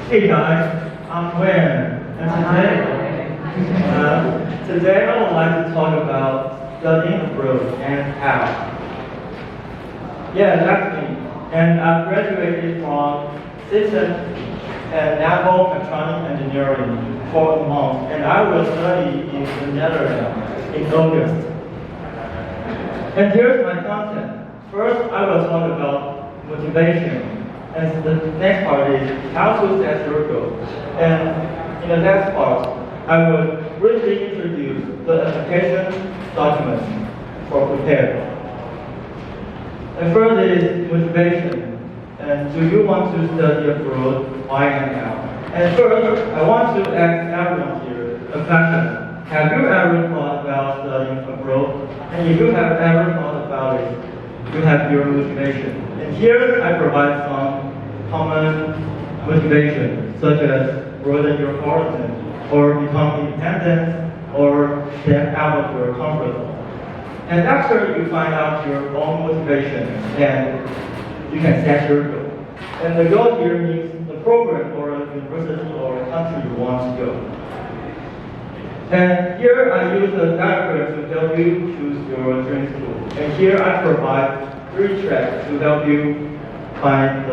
Hey guys, I'm Wen, and today I would like to talk about studying abroad and how. Yeah, that's me. And I graduated from System and Naval Mechatronic Engineering for a month, and I will study in the Netherlands in August. And here's my content. First, I will talk about motivation. And the next part is how to set your goals. And in the next part, I will briefly introduce the application documents for prepare. And first is motivation. And do you want to study abroad? Why and how? And first, I want to ask everyone here a question. Have you ever thought about studying abroad? And if you have ever thought about it, you have your motivation. And here I provide some common motivation, such as broaden your horizon, or become independent, or step out of your comfort zone. And after you find out your own motivation, then you can set your goal. And the goal here means the program or a university or a country you want to go. And here I use a diagram to help you choose your dream school. And here I provide 3 tracks to help you find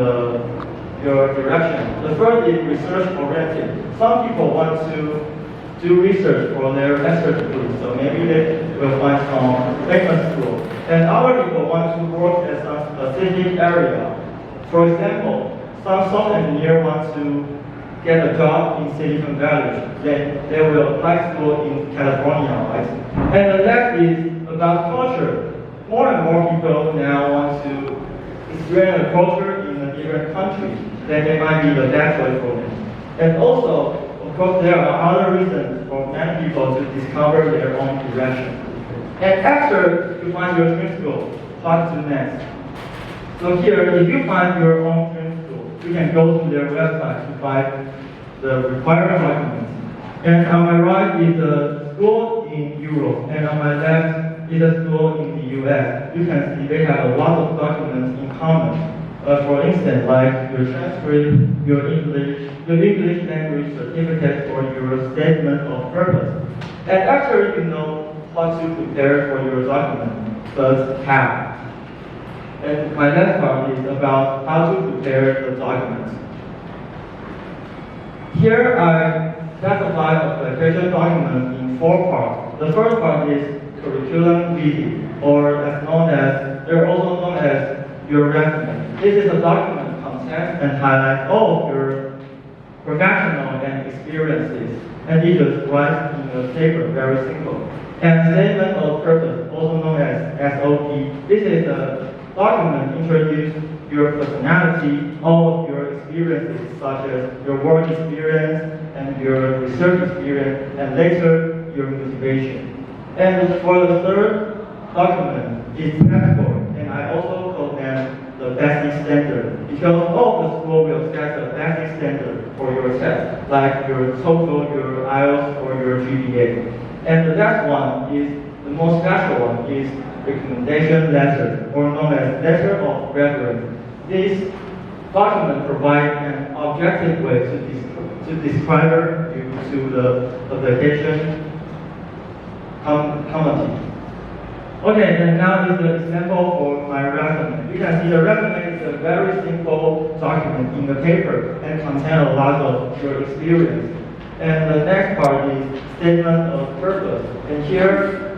your direction. The first is research-oriented. Some people want to do research for their master's degree, so maybe they will find some famous school. And other people want to work at some specific area. For example, some software engineer wants to get a job in Silicon Valley, then they will apply school in California, right? And the next is about culture. More and more people now want to experience a culture in a different country, then it might be the best way for them. And also, of course, there are other reasons for many people to discover their own direction. And after you find your dream school, what to next? So here, if you find your own dream school, you can go to their website to find the required documents. And on my right is a school in Europe, and on my left is a school in the US. You can see they have a lot of documents in common. For instance, like your transcript, your English language certificate, or your statement of purpose. And after you know how to prepare for your document, but how? And my next part is about how to prepare the documents. Here I specify application document in 4 parts. The first part is curriculum vitae, or they're also known as your resume. This is a document content and highlights all of your professional and experiences, and it is right in a paper, very simple. And statement of purpose, also known as SOP. This is a document introduces your personality, all of your experiences, such as your work experience and your research experience, and later your motivation. And for the third document is passport, and I also call them the basic standard, because all the school will set the basic standard for your test, like your TOEFL, your IELTS, or your GPA. And the last one is the most special one is recommendation letter, or known as letter of reference. This document provides an objective way to describe you to the application committee. Okay, and now is the example for my resume. You can see the resume is a very simple document in the paper and contains a lot of your experience. And the next part is statement of purpose. And here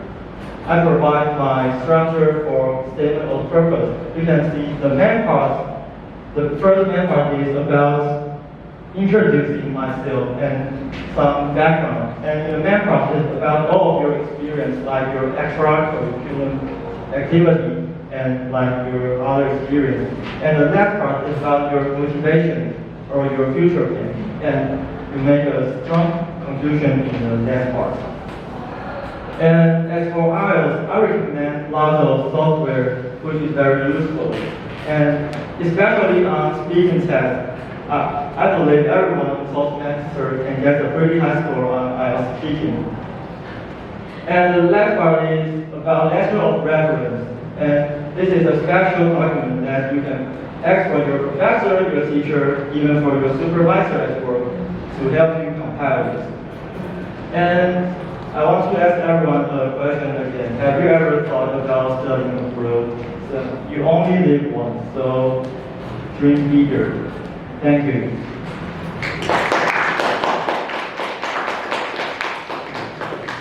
I provide my structure for statement of purpose. You can see the main part. The first main part is about introducing myself and some background. And in the main part is about all of your experience, like your extracurricular activity and like your other experience. And the last part is about your motivation or your future plan. And you make a strong conclusion in the last part. And as for IELTS, I recommend lots of software which is very useful. And especially on speaking tests, I believe everyone in Toastmaster can get a pretty high score on IELTS speaking. And the last part is about letter of reference. And this is a special argument that you can ask for your professor, your teacher, even for your supervisor at work to help you compile this. And I want to ask everyone a question again. Have you ever thought about studying abroad? So you only live once, so dream bigger. Thank you.